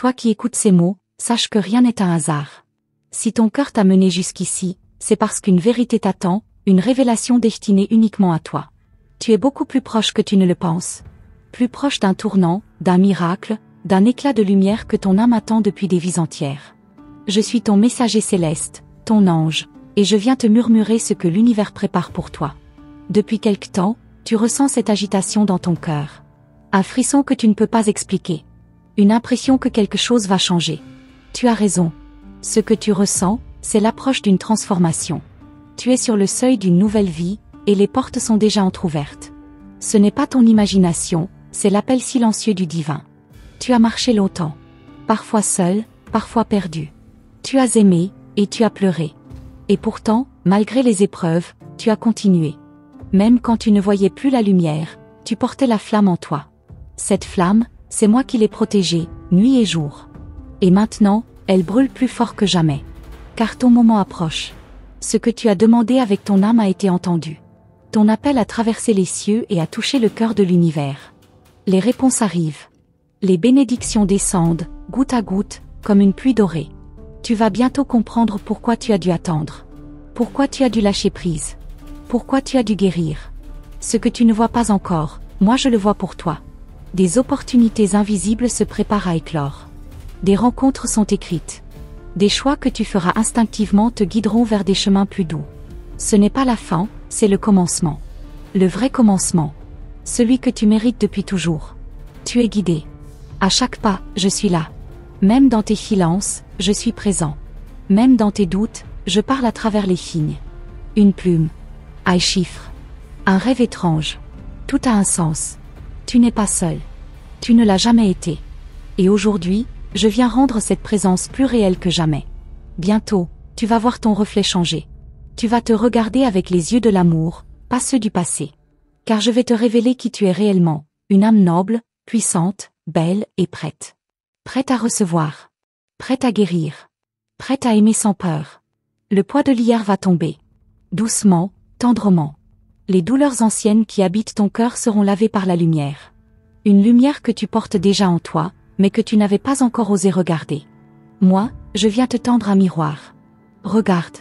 Toi qui écoutes ces mots, sache que rien n'est un hasard. Si ton cœur t'a mené jusqu'ici, c'est parce qu'une vérité t'attend, une révélation destinée uniquement à toi. Tu es beaucoup plus proche que tu ne le penses. Plus proche d'un tournant, d'un miracle, d'un éclat de lumière que ton âme attend depuis des vies entières. Je suis ton messager céleste, ton ange, et je viens te murmurer ce que l'univers prépare pour toi. Depuis quelque temps, tu ressens cette agitation dans ton cœur. Un frisson que tu ne peux pas expliquer. Une impression que quelque chose va changer. Tu as raison. Ce que tu ressens, c'est l'approche d'une transformation. Tu es sur le seuil d'une nouvelle vie, et les portes sont déjà entr'ouvertes. Ce n'est pas ton imagination, c'est l'appel silencieux du divin. Tu as marché longtemps. Parfois seul, parfois perdu. Tu as aimé, et tu as pleuré. Et pourtant, malgré les épreuves, tu as continué. Même quand tu ne voyais plus la lumière, tu portais la flamme en toi. Cette flamme, c'est moi qui l'ai protégée, nuit et jour. Et maintenant, elle brûle plus fort que jamais. Car ton moment approche. Ce que tu as demandé avec ton âme a été entendu. Ton appel a traversé les cieux et a touché le cœur de l'univers. Les réponses arrivent. Les bénédictions descendent, goutte à goutte, comme une pluie dorée. Tu vas bientôt comprendre pourquoi tu as dû attendre. Pourquoi tu as dû lâcher prise. Pourquoi tu as dû guérir. Ce que tu ne vois pas encore, moi je le vois pour toi. Des opportunités invisibles se préparent à éclore. Des rencontres sont écrites. Des choix que tu feras instinctivement te guideront vers des chemins plus doux. Ce n'est pas la fin, c'est le commencement. Le vrai commencement. Celui que tu mérites depuis toujours. Tu es guidé. À chaque pas, je suis là. Même dans tes silences, je suis présent. Même dans tes doutes, je parle à travers les signes. Une plume. Un chiffre. Un rêve étrange. Tout a un sens. Tu n'es pas seul. Tu ne l'as jamais été. Et aujourd'hui, je viens rendre cette présence plus réelle que jamais. Bientôt, tu vas voir ton reflet changer. Tu vas te regarder avec les yeux de l'amour, pas ceux du passé. Car je vais te révéler qui tu es réellement, une âme noble, puissante, belle et prête. Prête à recevoir. Prête à guérir. Prête à aimer sans peur. Le poids de l'hier va tomber. Doucement, tendrement. Les douleurs anciennes qui habitent ton cœur seront lavées par la lumière. Une lumière que tu portes déjà en toi, mais que tu n'avais pas encore osé regarder. Moi, je viens te tendre un miroir. Regarde.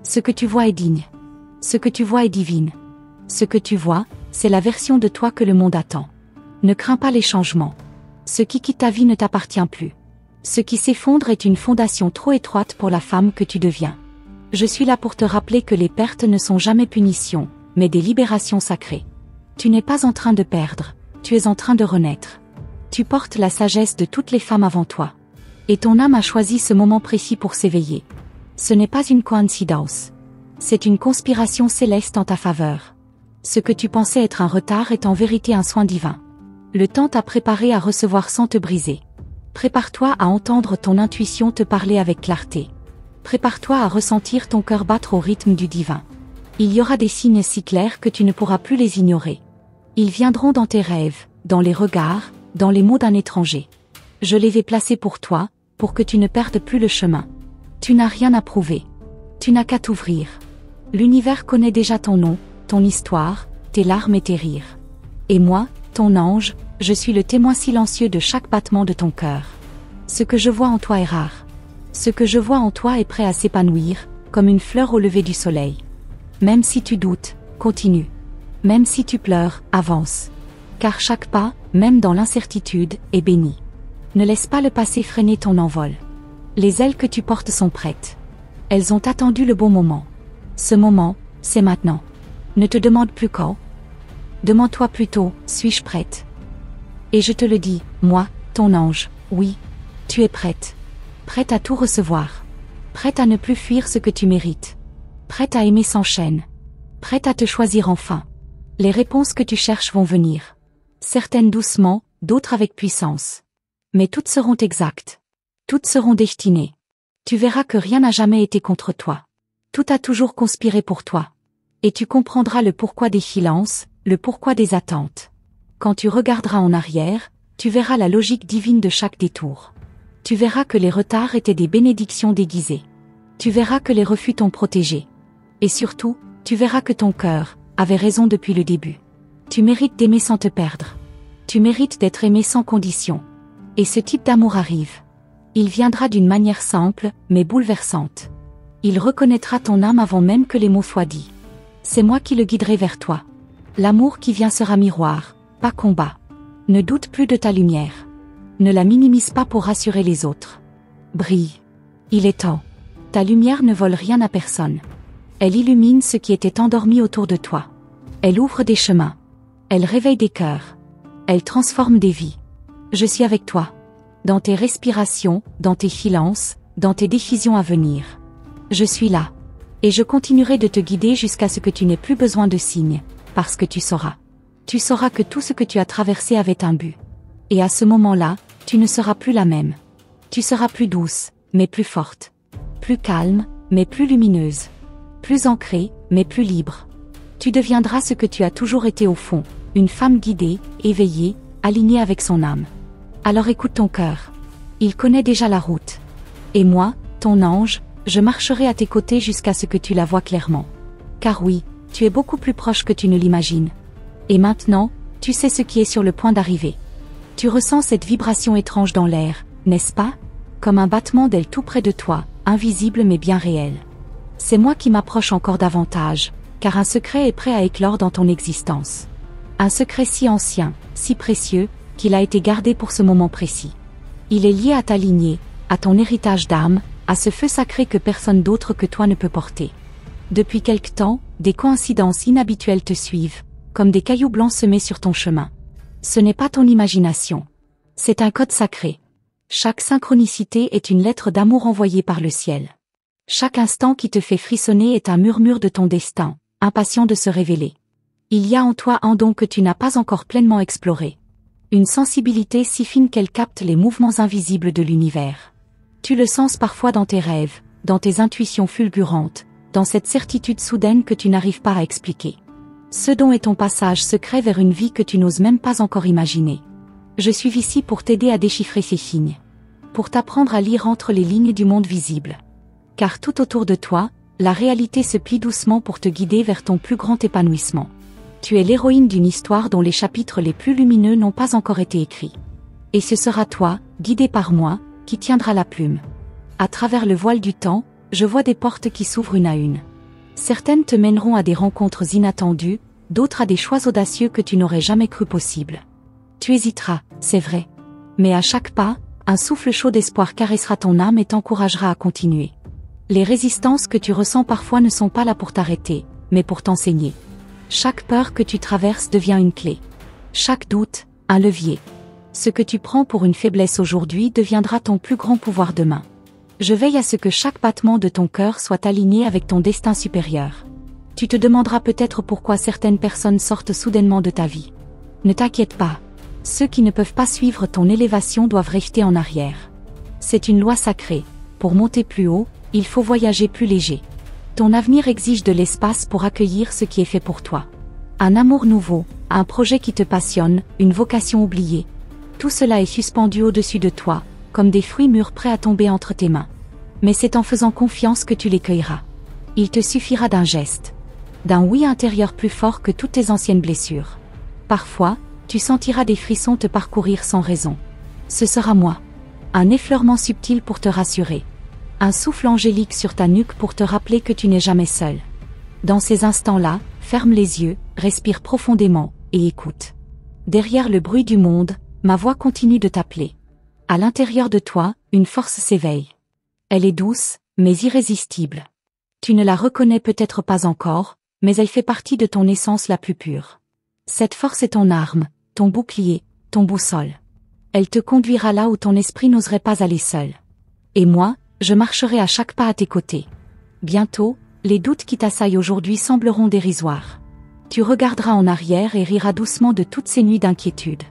Ce que tu vois est digne. Ce que tu vois est divine. Ce que tu vois, c'est la version de toi que le monde attend. Ne crains pas les changements. Ce qui quitte ta vie ne t'appartient plus. Ce qui s'effondre est une fondation trop étroite pour la femme que tu deviens. Je suis là pour te rappeler que les pertes ne sont jamais punitions, mais des libérations sacrées. Tu n'es pas en train de perdre, tu es en train de renaître. Tu portes la sagesse de toutes les femmes avant toi. Et ton âme a choisi ce moment précis pour s'éveiller. Ce n'est pas une coïncidence. C'est une conspiration céleste en ta faveur. Ce que tu pensais être un retard est en vérité un soin divin. Le temps t'a préparé à recevoir sans te briser. Prépare-toi à entendre ton intuition te parler avec clarté. Prépare-toi à ressentir ton cœur battre au rythme du divin. Il y aura des signes si clairs que tu ne pourras plus les ignorer. Ils viendront dans tes rêves, dans les regards, dans les mots d'un étranger. Je les vais placer pour toi, pour que tu ne perdes plus le chemin. Tu n'as rien à prouver. Tu n'as qu'à t'ouvrir. L'univers connaît déjà ton nom, ton histoire, tes larmes et tes rires. Et moi, ton ange, je suis le témoin silencieux de chaque battement de ton cœur. Ce que je vois en toi est rare. Ce que je vois en toi est prêt à s'épanouir, comme une fleur au lever du soleil. Même si tu doutes, continue. Même si tu pleures, avance. Car chaque pas, même dans l'incertitude, est béni. Ne laisse pas le passé freiner ton envol. Les ailes que tu portes sont prêtes. Elles ont attendu le bon moment. Ce moment, c'est maintenant. Ne te demande plus quand. Demande-toi plutôt, suis-je prête? Et je te le dis, moi, ton ange, oui, tu es prête. Prête à tout recevoir. Prête à ne plus fuir ce que tu mérites. Prête à aimer sans chaîne. Prête à te choisir enfin. Les réponses que tu cherches vont venir. Certaines doucement, d'autres avec puissance. Mais toutes seront exactes. Toutes seront destinées. Tu verras que rien n'a jamais été contre toi. Tout a toujours conspiré pour toi. Et tu comprendras le pourquoi des silences, le pourquoi des attentes. Quand tu regarderas en arrière, tu verras la logique divine de chaque détour. Tu verras que les retards étaient des bénédictions déguisées. Tu verras que les refus t'ont protégé. Et surtout, tu verras que ton cœur avait raison depuis le début. Tu mérites d'aimer sans te perdre. Tu mérites d'être aimé sans condition. Et ce type d'amour arrive. Il viendra d'une manière simple, mais bouleversante. Il reconnaîtra ton âme avant même que les mots soient dits. C'est moi qui le guiderai vers toi. L'amour qui vient sera miroir, pas combat. Ne doute plus de ta lumière. Ne la minimise pas pour rassurer les autres. Brille. Il est temps. Ta lumière ne vole rien à personne. Elle illumine ce qui était endormi autour de toi. Elle ouvre des chemins. Elle réveille des cœurs. Elle transforme des vies. Je suis avec toi. Dans tes respirations, dans tes silences, dans tes décisions à venir. Je suis là. Et je continuerai de te guider jusqu'à ce que tu n'aies plus besoin de signes, parce que tu sauras. Tu sauras que tout ce que tu as traversé avait un but. Et à ce moment-là, tu ne seras plus la même. Tu seras plus douce, mais plus forte. Plus calme, mais plus lumineuse. Plus ancrée, mais plus libre. Tu deviendras ce que tu as toujours été au fond, une femme guidée, éveillée, alignée avec son âme. Alors écoute ton cœur. Il connaît déjà la route. Et moi, ton ange, je marcherai à tes côtés jusqu'à ce que tu la vois clairement. Car oui, tu es beaucoup plus proche que tu ne l'imagines. Et maintenant, tu sais ce qui est sur le point d'arriver. Tu ressens cette vibration étrange dans l'air, n'est-ce pas? Comme un battement d'aile tout près de toi, invisible mais bien réel. C'est moi qui m'approche encore davantage, car un secret est prêt à éclore dans ton existence. Un secret si ancien, si précieux, qu'il a été gardé pour ce moment précis. Il est lié à ta lignée, à ton héritage d'âme, à ce feu sacré que personne d'autre que toi ne peut porter. Depuis quelque temps, des coïncidences inhabituelles te suivent, comme des cailloux blancs semés sur ton chemin. Ce n'est pas ton imagination. C'est un code sacré. Chaque synchronicité est une lettre d'amour envoyée par le ciel. Chaque instant qui te fait frissonner est un murmure de ton destin, impatient de se révéler. Il y a en toi un don que tu n'as pas encore pleinement exploré. Une sensibilité si fine qu'elle capte les mouvements invisibles de l'univers. Tu le sens parfois dans tes rêves, dans tes intuitions fulgurantes, dans cette certitude soudaine que tu n'arrives pas à expliquer. Ce don est ton passage secret vers une vie que tu n'oses même pas encore imaginer. Je suis ici pour t'aider à déchiffrer ces signes. Pour t'apprendre à lire entre les lignes du monde visible. Car tout autour de toi, la réalité se plie doucement pour te guider vers ton plus grand épanouissement. Tu es l'héroïne d'une histoire dont les chapitres les plus lumineux n'ont pas encore été écrits. Et ce sera toi, guidé par moi, qui tiendra la plume. À travers le voile du temps, je vois des portes qui s'ouvrent une à une. Certaines te mèneront à des rencontres inattendues, d'autres à des choix audacieux que tu n'aurais jamais cru possibles. Tu hésiteras, c'est vrai. Mais à chaque pas, un souffle chaud d'espoir caressera ton âme et t'encouragera à continuer. Les résistances que tu ressens parfois ne sont pas là pour t'arrêter, mais pour t'enseigner. Chaque peur que tu traverses devient une clé. Chaque doute, un levier. Ce que tu prends pour une faiblesse aujourd'hui deviendra ton plus grand pouvoir demain. Je veille à ce que chaque battement de ton cœur soit aligné avec ton destin supérieur. Tu te demanderas peut-être pourquoi certaines personnes sortent soudainement de ta vie. Ne t'inquiète pas. Ceux qui ne peuvent pas suivre ton élévation doivent rester en arrière. C'est une loi sacrée. Pour monter plus haut, il faut voyager plus léger. Ton avenir exige de l'espace pour accueillir ce qui est fait pour toi. Un amour nouveau, un projet qui te passionne, une vocation oubliée. Tout cela est suspendu au-dessus de toi, comme des fruits mûrs prêts à tomber entre tes mains. Mais c'est en faisant confiance que tu les cueilleras. Il te suffira d'un geste. D'un oui intérieur plus fort que toutes tes anciennes blessures. Parfois, tu sentiras des frissons te parcourir sans raison. Ce sera moi. Un effleurement subtil pour te rassurer. Un souffle angélique sur ta nuque pour te rappeler que tu n'es jamais seul. Dans ces instants-là, ferme les yeux, respire profondément, et écoute. Derrière le bruit du monde, ma voix continue de t'appeler. À l'intérieur de toi, une force s'éveille. Elle est douce, mais irrésistible. Tu ne la reconnais peut-être pas encore, mais elle fait partie de ton essence la plus pure. Cette force est ton arme, ton bouclier, ton boussole. Elle te conduira là où ton esprit n'oserait pas aller seul. Et moi, je marcherai à chaque pas à tes côtés. Bientôt, les doutes qui t'assaillent aujourd'hui sembleront dérisoires. Tu regarderas en arrière et riras doucement de toutes ces nuits d'inquiétude.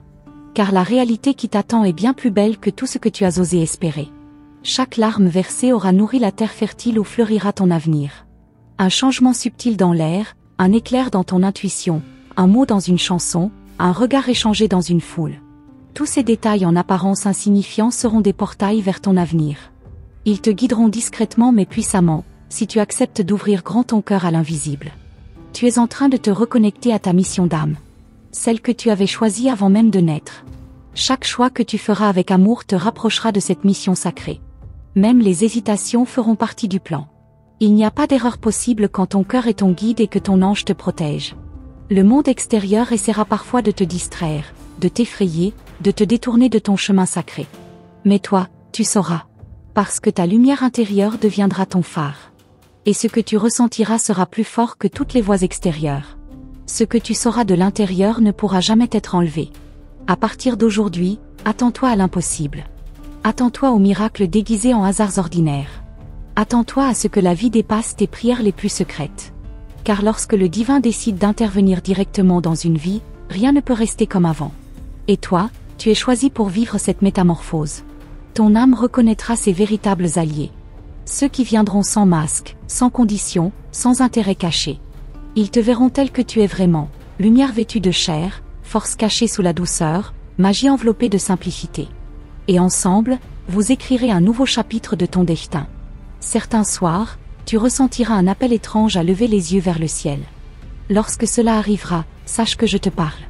Car la réalité qui t'attend est bien plus belle que tout ce que tu as osé espérer. Chaque larme versée aura nourri la terre fertile où fleurira ton avenir. Un changement subtil dans l'air, un éclair dans ton intuition, un mot dans une chanson, un regard échangé dans une foule. Tous ces détails en apparence insignifiants seront des portails vers ton avenir. Ils te guideront discrètement mais puissamment, si tu acceptes d'ouvrir grand ton cœur à l'invisible. Tu es en train de te reconnecter à ta mission d'âme. Celle que tu avais choisie avant même de naître. Chaque choix que tu feras avec amour te rapprochera de cette mission sacrée. Même les hésitations feront partie du plan. Il n'y a pas d'erreur possible quand ton cœur est ton guide et que ton ange te protège. Le monde extérieur essaiera parfois de te distraire, de t'effrayer, de te détourner de ton chemin sacré. Mais toi, tu sauras. Parce que ta lumière intérieure deviendra ton phare. Et ce que tu ressentiras sera plus fort que toutes les voix extérieures. Ce que tu sauras de l'intérieur ne pourra jamais être enlevé. À partir d'aujourd'hui, attends-toi à l'impossible. Attends-toi aux miracles déguisés en hasards ordinaires. Attends-toi à ce que la vie dépasse tes prières les plus secrètes. Car lorsque le divin décide d'intervenir directement dans une vie, rien ne peut rester comme avant. Et toi, tu es choisi pour vivre cette métamorphose. Ton âme reconnaîtra ses véritables alliés. Ceux qui viendront sans masque, sans condition, sans intérêt caché. Ils te verront tel que tu es vraiment, lumière vêtue de chair, force cachée sous la douceur, magie enveloppée de simplicité. Et ensemble, vous écrirez un nouveau chapitre de ton destin. Certains soirs, tu ressentiras un appel étrange à lever les yeux vers le ciel. Lorsque cela arrivera, sache que je te parle.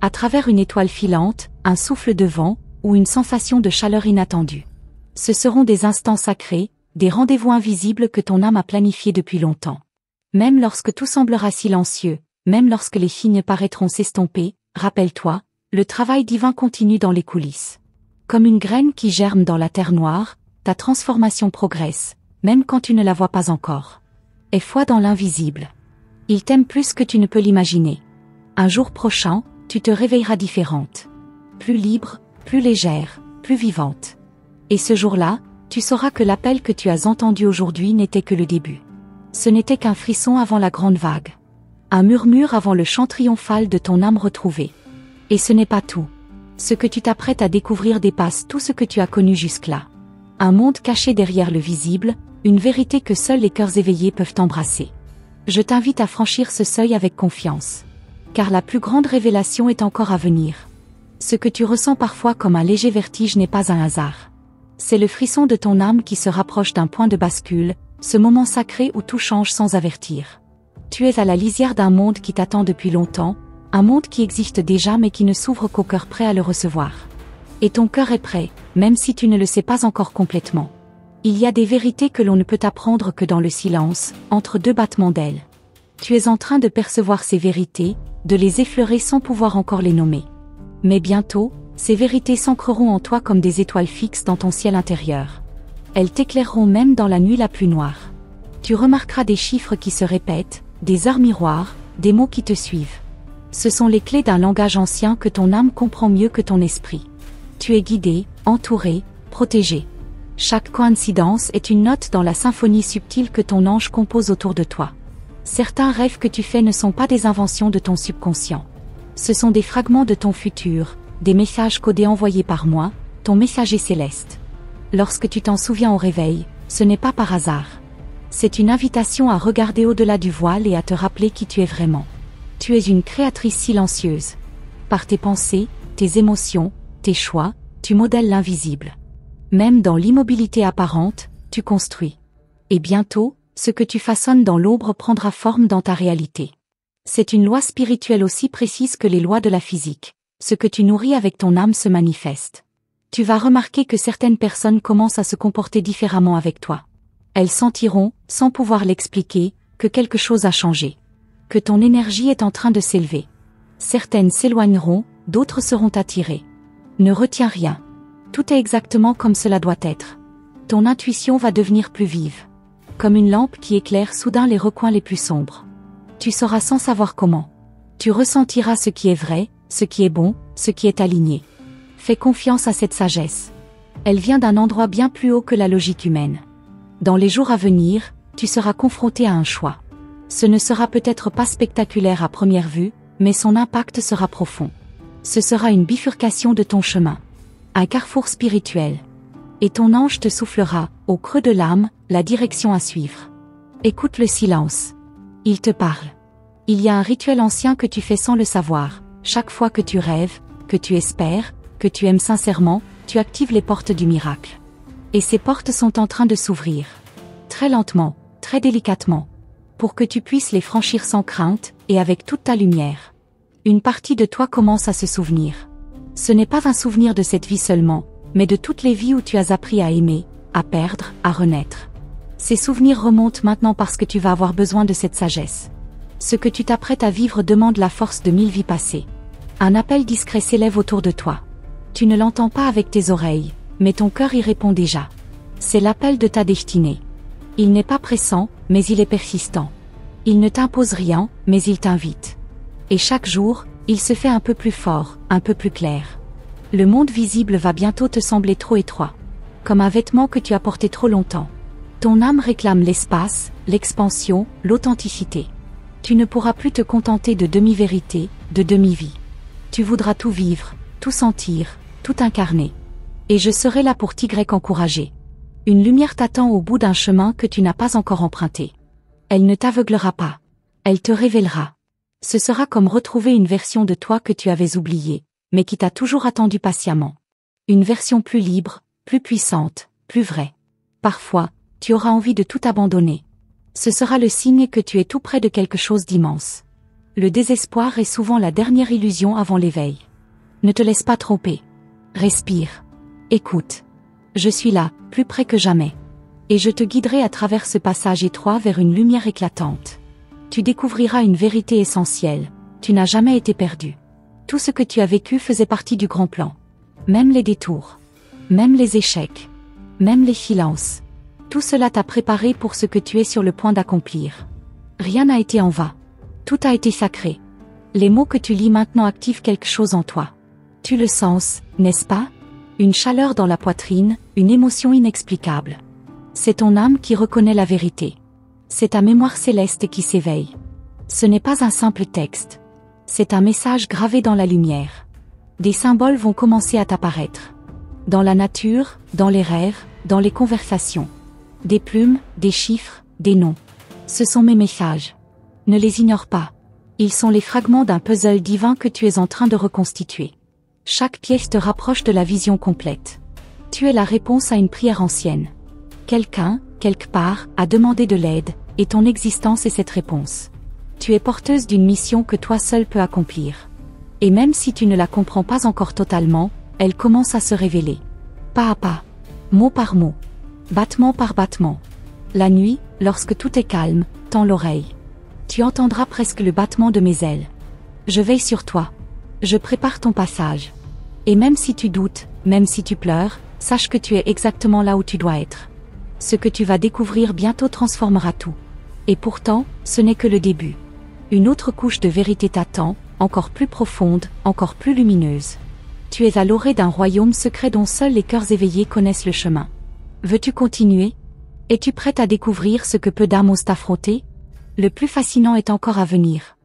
À travers une étoile filante, un souffle de vent, ou une sensation de chaleur inattendue. Ce seront des instants sacrés, des rendez-vous invisibles que ton âme a planifiés depuis longtemps. Même lorsque tout semblera silencieux, même lorsque les signes paraîtront s'estomper, rappelle-toi, le travail divin continue dans les coulisses. Comme une graine qui germe dans la terre noire, ta transformation progresse, même quand tu ne la vois pas encore. Aie foi dans l'invisible. Il t'aime plus que tu ne peux l'imaginer. Un jour prochain, tu te réveilleras différente. Plus libre, plus légère, plus vivante. Et ce jour-là, tu sauras que l'appel que tu as entendu aujourd'hui n'était que le début. Ce n'était qu'un frisson avant la grande vague. Un murmure avant le chant triomphal de ton âme retrouvée. Et ce n'est pas tout. Ce que tu t'apprêtes à découvrir dépasse tout ce que tu as connu jusque-là. Un monde caché derrière le visible, une vérité que seuls les cœurs éveillés peuvent embrasser. Je t'invite à franchir ce seuil avec confiance. Car la plus grande révélation est encore à venir. Ce que tu ressens parfois comme un léger vertige n'est pas un hasard. C'est le frisson de ton âme qui se rapproche d'un point de bascule, ce moment sacré où tout change sans avertir. Tu es à la lisière d'un monde qui t'attend depuis longtemps, un monde qui existe déjà mais qui ne s'ouvre qu'au cœur prêt à le recevoir. Et ton cœur est prêt, même si tu ne le sais pas encore complètement. Il y a des vérités que l'on ne peut apprendre que dans le silence, entre deux battements d'ailes. Tu es en train de percevoir ces vérités, de les effleurer sans pouvoir encore les nommer. Mais bientôt, ces vérités s'ancreront en toi comme des étoiles fixes dans ton ciel intérieur. Elles t'éclaireront même dans la nuit la plus noire. Tu remarqueras des chiffres qui se répètent, des heures miroirs, des mots qui te suivent. Ce sont les clés d'un langage ancien que ton âme comprend mieux que ton esprit. Tu es guidé, entouré, protégé. Chaque coïncidence est une note dans la symphonie subtile que ton ange compose autour de toi. Certains rêves que tu fais ne sont pas des inventions de ton subconscient. Ce sont des fragments de ton futur, des messages codés envoyés par moi, ton messager céleste. Lorsque tu t'en souviens au réveil, ce n'est pas par hasard. C'est une invitation à regarder au-delà du voile et à te rappeler qui tu es vraiment. Tu es une créatrice silencieuse. Par tes pensées, tes émotions, tes choix, tu modèles l'invisible. Même dans l'immobilité apparente, tu construis. Et bientôt, ce que tu façonnes dans l'ombre prendra forme dans ta réalité. C'est une loi spirituelle aussi précise que les lois de la physique. Ce que tu nourris avec ton âme se manifeste. Tu vas remarquer que certaines personnes commencent à se comporter différemment avec toi. Elles sentiront, sans pouvoir l'expliquer, que quelque chose a changé. Que ton énergie est en train de s'élever. Certaines s'éloigneront, d'autres seront attirées. Ne retiens rien. Tout est exactement comme cela doit être. Ton intuition va devenir plus vive. Comme une lampe qui éclaire soudain les recoins les plus sombres. Tu sauras sans savoir comment. Tu ressentiras ce qui est vrai, ce qui est bon, ce qui est aligné. Fais confiance à cette sagesse. Elle vient d'un endroit bien plus haut que la logique humaine. Dans les jours à venir, tu seras confronté à un choix. Ce ne sera peut-être pas spectaculaire à première vue, mais son impact sera profond. Ce sera une bifurcation de ton chemin. Un carrefour spirituel. Et ton ange te soufflera, au creux de l'âme, la direction à suivre. Écoute le silence. Il te parle. Il y a un rituel ancien que tu fais sans le savoir. Chaque fois que tu rêves, que tu espères, que tu aimes sincèrement, tu actives les portes du miracle. Et ces portes sont en train de s'ouvrir. Très lentement, très délicatement. Pour que tu puisses les franchir sans crainte, et avec toute ta lumière. Une partie de toi commence à se souvenir. Ce n'est pas un souvenir de cette vie seulement, mais de toutes les vies où tu as appris à aimer, à perdre, à renaître. Ces souvenirs remontent maintenant parce que tu vas avoir besoin de cette sagesse. Ce que tu t'apprêtes à vivre demande la force de 1000 vies passées. Un appel discret s'élève autour de toi. Tu ne l'entends pas avec tes oreilles, mais ton cœur y répond déjà. C'est l'appel de ta destinée. Il n'est pas pressant, mais il est persistant. Il ne t'impose rien, mais il t'invite. Et chaque jour, il se fait un peu plus fort, un peu plus clair. Le monde visible va bientôt te sembler trop étroit. Comme un vêtement que tu as porté trop longtemps. Ton âme réclame l'espace, l'expansion, l'authenticité. Tu ne pourras plus te contenter de demi-vérité, de demi-vie. Tu voudras tout vivre, tout sentir, tout incarner. Et je serai là pour t'y encourager. Une lumière t'attend au bout d'un chemin que tu n'as pas encore emprunté. Elle ne t'aveuglera pas. Elle te révélera. Ce sera comme retrouver une version de toi que tu avais oubliée, mais qui t'a toujours attendu patiemment. Une version plus libre, plus puissante, plus vraie. Parfois, tu auras envie de tout abandonner. Ce sera le signe que tu es tout près de quelque chose d'immense. Le désespoir est souvent la dernière illusion avant l'éveil. Ne te laisse pas tromper. Respire. Écoute. Je suis là, plus près que jamais. Et je te guiderai à travers ce passage étroit vers une lumière éclatante. Tu découvriras une vérité essentielle. Tu n'as jamais été perdu. Tout ce que tu as vécu faisait partie du grand plan. Même les détours. Même les échecs. Même les silences. Tout cela t'a préparé pour ce que tu es sur le point d'accomplir. Rien n'a été en vain. Tout a été sacré. Les mots que tu lis maintenant activent quelque chose en toi. Tu le sens, n'est-ce pas? Une chaleur dans la poitrine, une émotion inexplicable. C'est ton âme qui reconnaît la vérité. C'est ta mémoire céleste qui s'éveille. Ce n'est pas un simple texte. C'est un message gravé dans la lumière. Des symboles vont commencer à t'apparaître. Dans la nature, dans les rêves, dans les conversations. Des plumes, des chiffres, des noms. Ce sont mes messages. Ne les ignore pas. Ils sont les fragments d'un puzzle divin que tu es en train de reconstituer. Chaque pièce te rapproche de la vision complète. Tu es la réponse à une prière ancienne. Quelqu'un, quelque part, a demandé de l'aide, et ton existence est cette réponse. Tu es porteuse d'une mission que toi seul peux accomplir. Et même si tu ne la comprends pas encore totalement, elle commence à se révéler. Pas à pas. Mot par mot. Battement par battement. La nuit, lorsque tout est calme, tends l'oreille. Tu entendras presque le battement de mes ailes. Je veille sur toi. Je prépare ton passage. Et même si tu doutes, même si tu pleures, sache que tu es exactement là où tu dois être. Ce que tu vas découvrir bientôt transformera tout. Et pourtant, ce n'est que le début. Une autre couche de vérité t'attend, encore plus profonde, encore plus lumineuse. Tu es à l'orée d'un royaume secret dont seuls les cœurs éveillés connaissent le chemin. Veux-tu continuer? Es-tu prête à découvrir ce que peu d'âmes osent affronter? Le plus fascinant est encore à venir.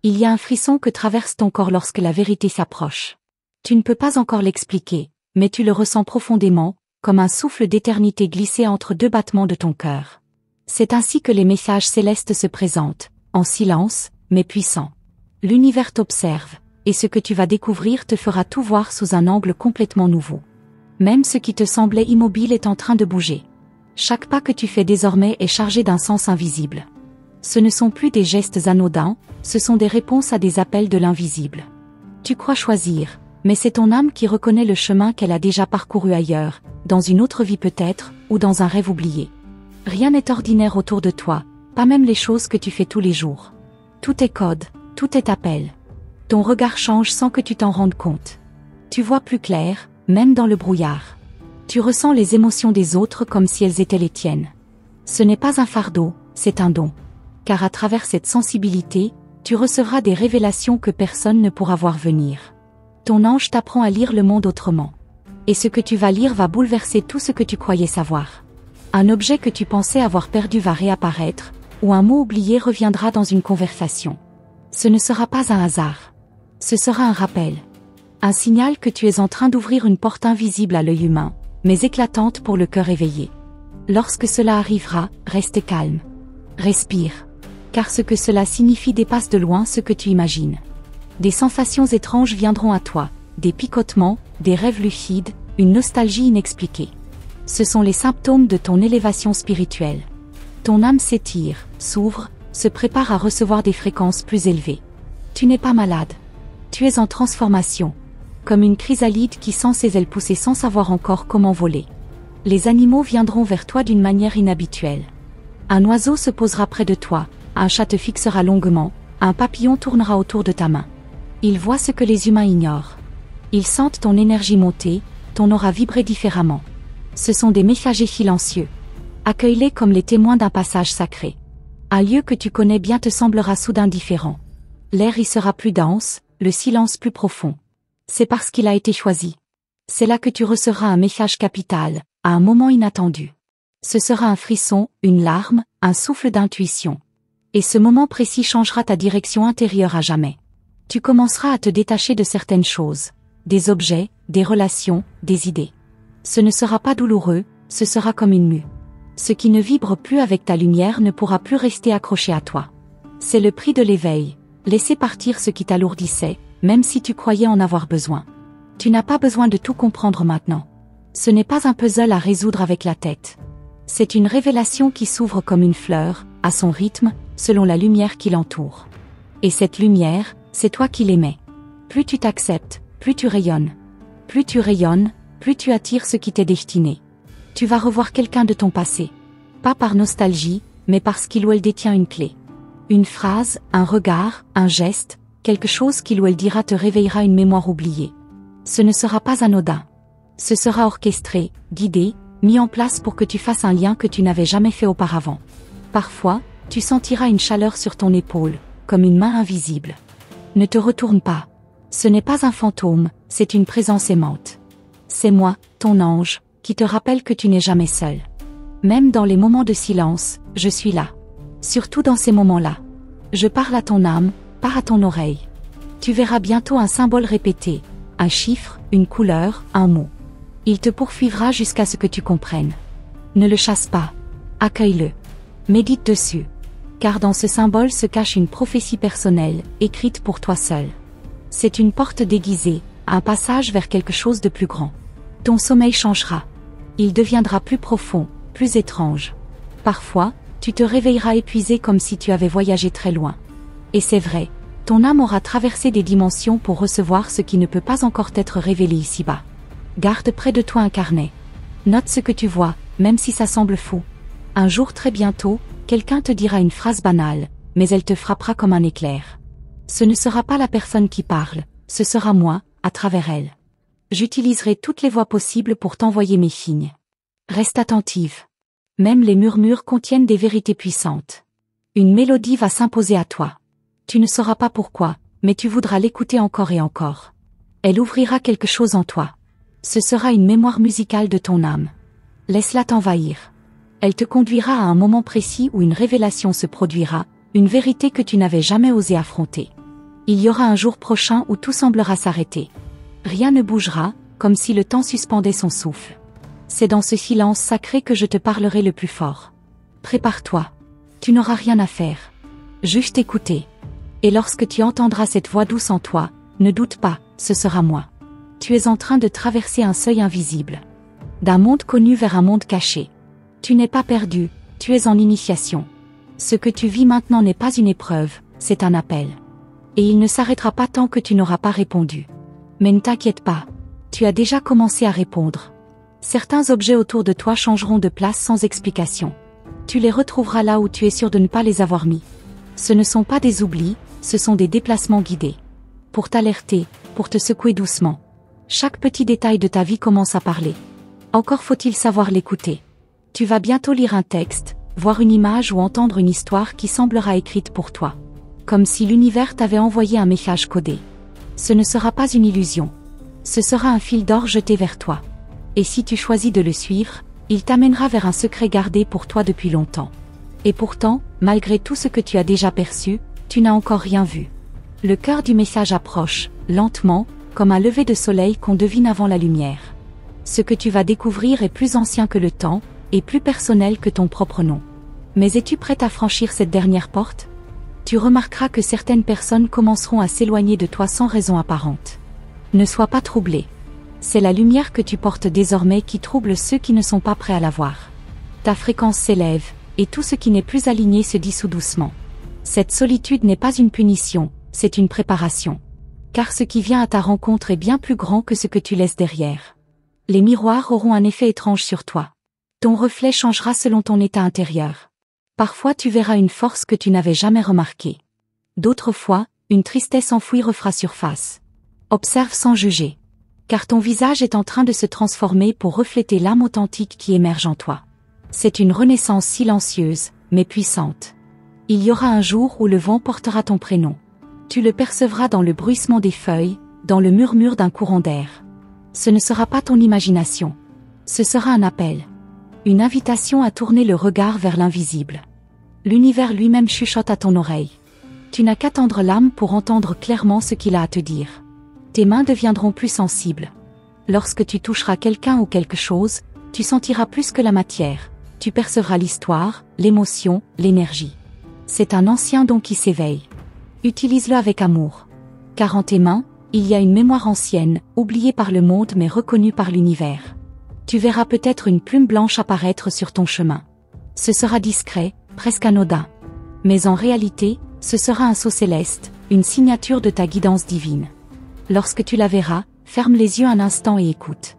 Il y a un frisson que traverse ton corps lorsque la vérité s'approche. Tu ne peux pas encore l'expliquer, mais tu le ressens profondément, comme un souffle d'éternité glissé entre deux battements de ton cœur. C'est ainsi que les messages célestes se présentent, en silence, mais puissants. L'univers t'observe, et ce que tu vas découvrir te fera tout voir sous un angle complètement nouveau. Même ce qui te semblait immobile est en train de bouger. Chaque pas que tu fais désormais est chargé d'un sens invisible. Ce ne sont plus des gestes anodins, ce sont des réponses à des appels de l'invisible. Tu crois choisir, mais c'est ton âme qui reconnaît le chemin qu'elle a déjà parcouru ailleurs, dans une autre vie peut-être, ou dans un rêve oublié. Rien n'est ordinaire autour de toi, pas même les choses que tu fais tous les jours. Tout est code, tout est appel. Ton regard change sans que tu t'en rendes compte. Tu vois plus clair, même dans le brouillard. Tu ressens les émotions des autres comme si elles étaient les tiennes. Ce n'est pas un fardeau, c'est un don. Car à travers cette sensibilité, tu recevras des révélations que personne ne pourra voir venir. Ton ange t'apprend à lire le monde autrement. Et ce que tu vas lire va bouleverser tout ce que tu croyais savoir. Un objet que tu pensais avoir perdu va réapparaître, ou un mot oublié reviendra dans une conversation. Ce ne sera pas un hasard. Ce sera un rappel. Un signal que tu es en train d'ouvrir une porte invisible à l'œil humain, mais éclatante pour le cœur éveillé. Lorsque cela arrivera, reste calme. Respire. Car ce que cela signifie dépasse de loin ce que tu imagines. Des sensations étranges viendront à toi, des picotements, des rêves lucides, une nostalgie inexpliquée. Ce sont les symptômes de ton élévation spirituelle. Ton âme s'étire, s'ouvre, se prépare à recevoir des fréquences plus élevées. Tu n'es pas malade. Tu es en transformation. comme une chrysalide qui sent ses ailes pousser sans savoir encore comment voler. Les animaux viendront vers toi d'une manière inhabituelle. Un oiseau se posera près de toi, un chat te fixera longuement, un papillon tournera autour de ta main. Ils voient ce que les humains ignorent. Ils sentent ton énergie monter, ton aura vibrer différemment. Ce sont des messagers silencieux. Accueille-les comme les témoins d'un passage sacré. Un lieu que tu connais bien te semblera soudain différent. L'air y sera plus dense, le silence plus profond. C'est parce qu'il a été choisi. C'est là que tu recevras un message capital, à un moment inattendu. Ce sera un frisson, une larme, un souffle d'intuition. Et ce moment précis changera ta direction intérieure à jamais. Tu commenceras à te détacher de certaines choses, des objets, des relations, des idées. Ce ne sera pas douloureux, ce sera comme une mue. Ce qui ne vibre plus avec ta lumière ne pourra plus rester accroché à toi. C'est le prix de l'éveil, laisser partir ce qui t'alourdissait, même si tu croyais en avoir besoin. Tu n'as pas besoin de tout comprendre maintenant. Ce n'est pas un puzzle à résoudre avec la tête. C'est une révélation qui s'ouvre comme une fleur, à son rythme, selon la lumière qui l'entoure. Et cette lumière, c'est toi qui l'émets. Plus tu t'acceptes, plus tu rayonnes. Plus tu rayonnes, plus tu attires ce qui t'est destiné. Tu vas revoir quelqu'un de ton passé. Pas par nostalgie, mais parce qu'il ou elle détient une clé. Une phrase, un regard, un geste, quelque chose qu'il ou elle dira te réveillera une mémoire oubliée. Ce ne sera pas anodin. Ce sera orchestré, guidé, mis en place pour que tu fasses un lien que tu n'avais jamais fait auparavant. Parfois, tu sentiras une chaleur sur ton épaule, comme une main invisible. Ne te retourne pas. Ce n'est pas un fantôme, c'est une présence aimante. C'est moi, ton ange, qui te rappelle que tu n'es jamais seul. Même dans les moments de silence, je suis là. Surtout dans ces moments-là. Je parle à ton âme, pas à ton oreille. Tu verras bientôt un symbole répété, un chiffre, une couleur, un mot. Il te poursuivra jusqu'à ce que tu comprennes. Ne le chasse pas. Accueille-le. Médite dessus. Car dans ce symbole se cache une prophétie personnelle, écrite pour toi seul. C'est une porte déguisée, un passage vers quelque chose de plus grand. Ton sommeil changera. Il deviendra plus profond, plus étrange. Parfois, tu te réveilleras épuisé comme si tu avais voyagé très loin. Et c'est vrai, ton âme aura traversé des dimensions pour recevoir ce qui ne peut pas encore être révélé ici-bas. Garde près de toi un carnet. Note ce que tu vois, même si ça semble fou. Un jour très bientôt, quelqu'un te dira une phrase banale, mais elle te frappera comme un éclair. Ce ne sera pas la personne qui parle, ce sera moi, à travers elle. J'utiliserai toutes les voies possibles pour t'envoyer mes signes. Reste attentive. Même les murmures contiennent des vérités puissantes. Une mélodie va s'imposer à toi. Tu ne sauras pas pourquoi, mais tu voudras l'écouter encore et encore. Elle ouvrira quelque chose en toi. Ce sera une mémoire musicale de ton âme. Laisse-la t'envahir. Elle te conduira à un moment précis où une révélation se produira, une vérité que tu n'avais jamais osé affronter. Il y aura un jour prochain où tout semblera s'arrêter. Rien ne bougera, comme si le temps suspendait son souffle. C'est dans ce silence sacré que je te parlerai le plus fort. Prépare-toi. Tu n'auras rien à faire. Juste écouter. Et lorsque tu entendras cette voix douce en toi, ne doute pas, ce sera moi. Tu es en train de traverser un seuil invisible. D'un monde connu vers un monde caché. Tu n'es pas perdu, tu es en initiation. Ce que tu vis maintenant n'est pas une épreuve, c'est un appel. Et il ne s'arrêtera pas tant que tu n'auras pas répondu. Mais ne t'inquiète pas. Tu as déjà commencé à répondre. Certains objets autour de toi changeront de place sans explication. Tu les retrouveras là où tu es sûr de ne pas les avoir mis. Ce ne sont pas des oublis, ce sont des déplacements guidés. Pour t'alerter, pour te secouer doucement. Chaque petit détail de ta vie commence à parler. Encore faut-il savoir l'écouter. Tu vas bientôt lire un texte, voir une image ou entendre une histoire qui semblera écrite pour toi. Comme si l'univers t'avait envoyé un message codé. Ce ne sera pas une illusion. Ce sera un fil d'or jeté vers toi. Et si tu choisis de le suivre, il t'amènera vers un secret gardé pour toi depuis longtemps. Et pourtant, malgré tout ce que tu as déjà perçu, tu n'as encore rien vu. Le cœur du message approche, lentement, comme un lever de soleil qu'on devine avant la lumière. Ce que tu vas découvrir est plus ancien que le temps, et plus personnel que ton propre nom. Mais es-tu prête à franchir cette dernière porte ? Tu remarqueras que certaines personnes commenceront à s'éloigner de toi sans raison apparente. Ne sois pas troublé. C'est la lumière que tu portes désormais qui trouble ceux qui ne sont pas prêts à la voir. Ta fréquence s'élève, et tout ce qui n'est plus aligné se dissout doucement. Cette solitude n'est pas une punition, c'est une préparation. Car ce qui vient à ta rencontre est bien plus grand que ce que tu laisses derrière. Les miroirs auront un effet étrange sur toi. Ton reflet changera selon ton état intérieur. Parfois tu verras une force que tu n'avais jamais remarquée. D'autres fois, une tristesse enfouie refera surface. Observe sans juger. Car ton visage est en train de se transformer pour refléter l'âme authentique qui émerge en toi. C'est une renaissance silencieuse, mais puissante. Il y aura un jour où le vent portera ton prénom. Tu le percevras dans le bruissement des feuilles, dans le murmure d'un courant d'air. Ce ne sera pas ton imagination. Ce sera un appel. Une invitation à tourner le regard vers l'invisible. L'univers lui-même chuchote à ton oreille. Tu n'as qu'à tendre l'âme pour entendre clairement ce qu'il a à te dire. Tes mains deviendront plus sensibles. Lorsque tu toucheras quelqu'un ou quelque chose, tu sentiras plus que la matière. Tu percevras l'histoire, l'émotion, l'énergie. C'est un ancien don qui s'éveille. Utilise-le avec amour. Car en tes mains, il y a une mémoire ancienne, oubliée par le monde mais reconnue par l'univers. Tu verras peut-être une plume blanche apparaître sur ton chemin. Ce sera discret, presque anodin. Mais en réalité, ce sera un sceau céleste, une signature de ta guidance divine. Lorsque tu la verras, ferme les yeux un instant et écoute.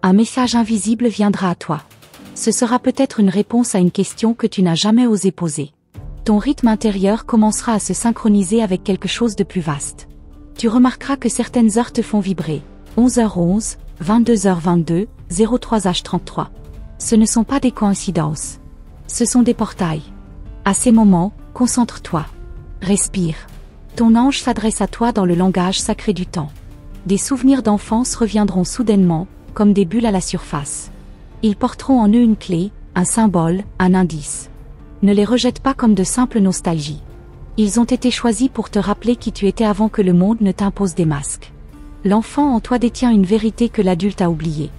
Un message invisible viendra à toi. Ce sera peut-être une réponse à une question que tu n'as jamais osé poser. Ton rythme intérieur commencera à se synchroniser avec quelque chose de plus vaste. Tu remarqueras que certaines heures te font vibrer. 11h11, 22h22, 03h33. Ce ne sont pas des coïncidences. Ce sont des portails. À ces moments, concentre-toi. Respire. Ton ange s'adresse à toi dans le langage sacré du temps. Des souvenirs d'enfance reviendront soudainement, comme des bulles à la surface. Ils porteront en eux une clé, un symbole, un indice. Ne les rejette pas comme de simples nostalgies. Ils ont été choisis pour te rappeler qui tu étais avant que le monde ne t'impose des masques. L'enfant en toi détient une vérité que l'adulte a oubliée.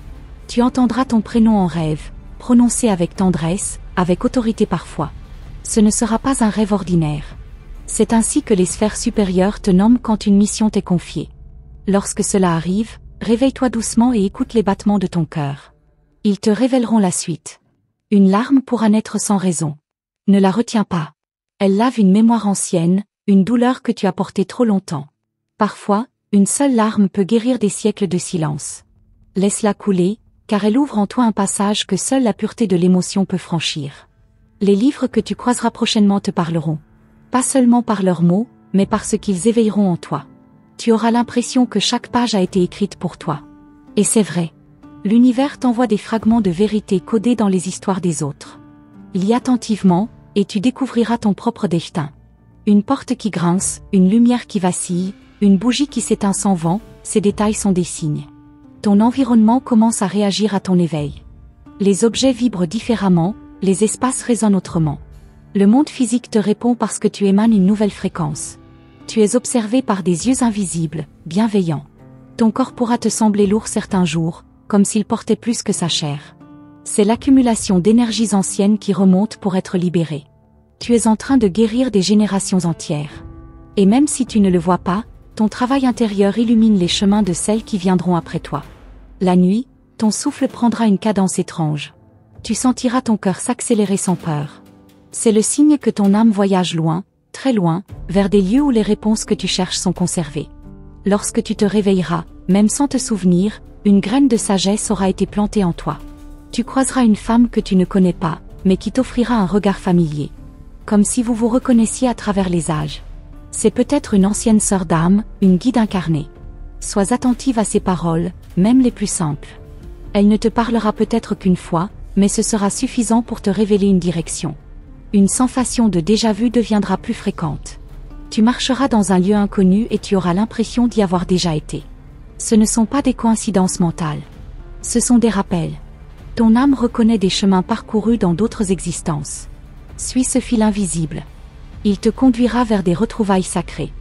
Tu entendras ton prénom en rêve, prononcé avec tendresse, avec autorité parfois. Ce ne sera pas un rêve ordinaire. C'est ainsi que les sphères supérieures te nomment quand une mission t'est confiée. Lorsque cela arrive, réveille-toi doucement et écoute les battements de ton cœur. Ils te révéleront la suite. Une larme pourra naître sans raison. Ne la retiens pas. Elle lave une mémoire ancienne, une douleur que tu as portée trop longtemps. Parfois, une seule larme peut guérir des siècles de silence. Laisse-la couler, car elle ouvre en toi un passage que seule la pureté de l'émotion peut franchir. Les livres que tu croiseras prochainement te parleront. Pas seulement par leurs mots, mais par ce qu'ils éveilleront en toi. Tu auras l'impression que chaque page a été écrite pour toi. Et c'est vrai. L'univers t'envoie des fragments de vérité codés dans les histoires des autres. Lis attentivement, et tu découvriras ton propre destin. Une porte qui grince, une lumière qui vacille, une bougie qui s'éteint sans vent, ces détails sont des signes. Ton environnement commence à réagir à ton éveil. Les objets vibrent différemment, les espaces résonnent autrement. Le monde physique te répond parce que tu émanes une nouvelle fréquence. Tu es observé par des yeux invisibles, bienveillants. Ton corps pourra te sembler lourd certains jours, comme s'il portait plus que sa chair. C'est l'accumulation d'énergies anciennes qui remontent pour être libérée. Tu es en train de guérir des générations entières. Et même si tu ne le vois pas, ton travail intérieur illumine les chemins de celles qui viendront après toi. La nuit, ton souffle prendra une cadence étrange. Tu sentiras ton cœur s'accélérer sans peur. C'est le signe que ton âme voyage loin, très loin, vers des lieux où les réponses que tu cherches sont conservées. Lorsque tu te réveilleras, même sans te souvenir, une graine de sagesse aura été plantée en toi. Tu croiseras une femme que tu ne connais pas, mais qui t'offrira un regard familier. Comme si vous vous reconnaissiez à travers les âges. C'est peut-être une ancienne sœur d'âme, une guide incarnée. Sois attentive à ses paroles, même les plus simples. Elle ne te parlera peut-être qu'une fois, mais ce sera suffisant pour te révéler une direction. Une sensation de déjà-vu deviendra plus fréquente. Tu marcheras dans un lieu inconnu et tu auras l'impression d'y avoir déjà été. Ce ne sont pas des coïncidences mentales. Ce sont des rappels. Ton âme reconnaît des chemins parcourus dans d'autres existences. Suis ce fil invisible. Il te conduira vers des retrouvailles sacrées.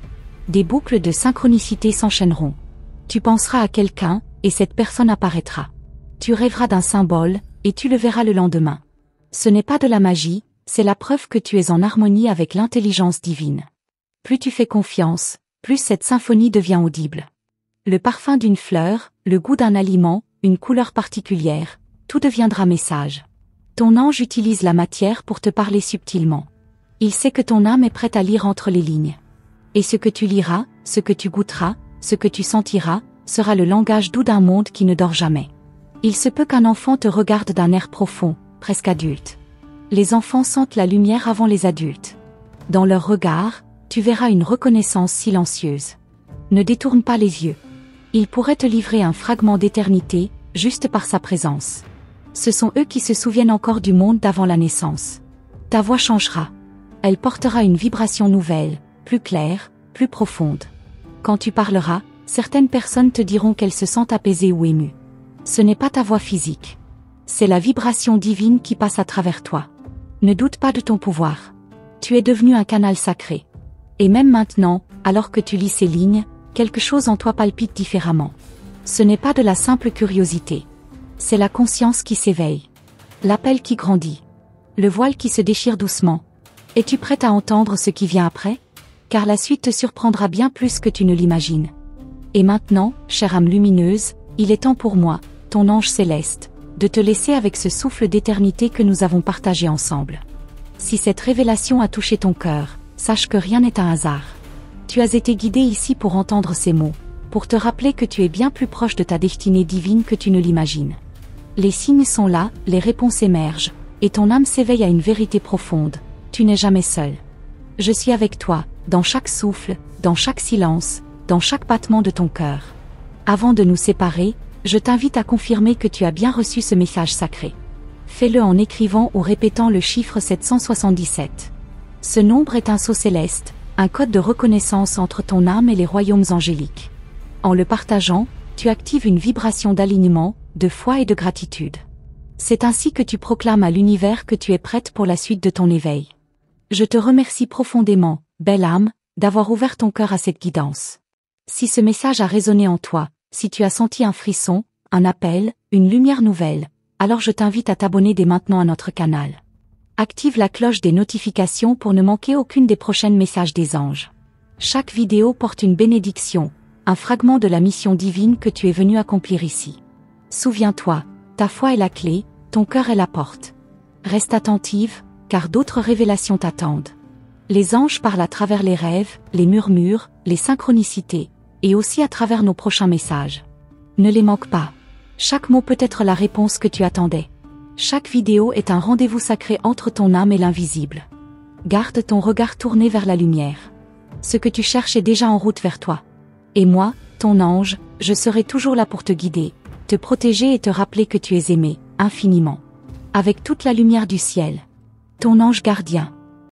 Des boucles de synchronicité s'enchaîneront. Tu penseras à quelqu'un, et cette personne apparaîtra. Tu rêveras d'un symbole, et tu le verras le lendemain. Ce n'est pas de la magie, c'est la preuve que tu es en harmonie avec l'intelligence divine. Plus tu fais confiance, plus cette symphonie devient audible. Le parfum d'une fleur, le goût d'un aliment, une couleur particulière, tout deviendra message. Ton ange utilise la matière pour te parler subtilement. Il sait que ton âme est prête à lire entre les lignes. Et ce que tu liras, ce que tu goûteras, ce que tu sentiras, sera le langage doux d'un monde qui ne dort jamais. Il se peut qu'un enfant te regarde d'un air profond, presque adulte. Les enfants sentent la lumière avant les adultes. Dans leur regard, tu verras une reconnaissance silencieuse. Ne détourne pas les yeux. Il pourrait te livrer un fragment d'éternité, juste par sa présence. Ce sont eux qui se souviennent encore du monde d'avant la naissance. Ta voix changera. Elle portera une vibration nouvelle, plus claire, plus profonde. Quand tu parleras, certaines personnes te diront qu'elles se sentent apaisées ou émues. Ce n'est pas ta voix physique. C'est la vibration divine qui passe à travers toi. Ne doute pas de ton pouvoir. Tu es devenu un canal sacré. Et même maintenant, alors que tu lis ces lignes, quelque chose en toi palpite différemment. Ce n'est pas de la simple curiosité. C'est la conscience qui s'éveille. L'appel qui grandit. Le voile qui se déchire doucement. Es-tu prête à entendre ce qui vient après? Car la suite te surprendra bien plus que tu ne l'imagines. Et maintenant, chère âme lumineuse, il est temps pour moi, ton ange céleste, de te laisser avec ce souffle d'éternité que nous avons partagé ensemble. Si cette révélation a touché ton cœur, sache que rien n'est un hasard. Tu as été guidé ici pour entendre ces mots, pour te rappeler que tu es bien plus proche de ta destinée divine que tu ne l'imagines. Les signes sont là, les réponses émergent, et ton âme s'éveille à une vérité profonde. Tu n'es jamais seul. Je suis avec toi, dans chaque souffle, dans chaque silence, dans chaque battement de ton cœur. Avant de nous séparer, je t'invite à confirmer que tu as bien reçu ce message sacré. Fais-le en écrivant ou répétant le chiffre 777. Ce nombre est un sceau céleste, un code de reconnaissance entre ton âme et les royaumes angéliques. En le partageant, tu actives une vibration d'alignement, de foi et de gratitude. C'est ainsi que tu proclames à l'univers que tu es prête pour la suite de ton éveil. Je te remercie profondément, belle âme, d'avoir ouvert ton cœur à cette guidance. Si ce message a résonné en toi, si tu as senti un frisson, un appel, une lumière nouvelle, alors je t'invite à t'abonner dès maintenant à notre canal. Active la cloche des notifications pour ne manquer aucune des prochaines messages des anges. Chaque vidéo porte une bénédiction, un fragment de la mission divine que tu es venu accomplir ici. Souviens-toi, ta foi est la clé, ton cœur est la porte. Reste attentive, car d'autres révélations t'attendent. Les anges parlent à travers les rêves, les murmures, les synchronicités, et aussi à travers nos prochains messages. Ne les manque pas. Chaque mot peut être la réponse que tu attendais. Chaque vidéo est un rendez-vous sacré entre ton âme et l'invisible. Garde ton regard tourné vers la lumière. Ce que tu cherches est déjà en route vers toi. Et moi, ton ange, je serai toujours là pour te guider, te protéger et te rappeler que tu es aimé, infiniment. Avec toute la lumière du ciel. Ton ange gardien.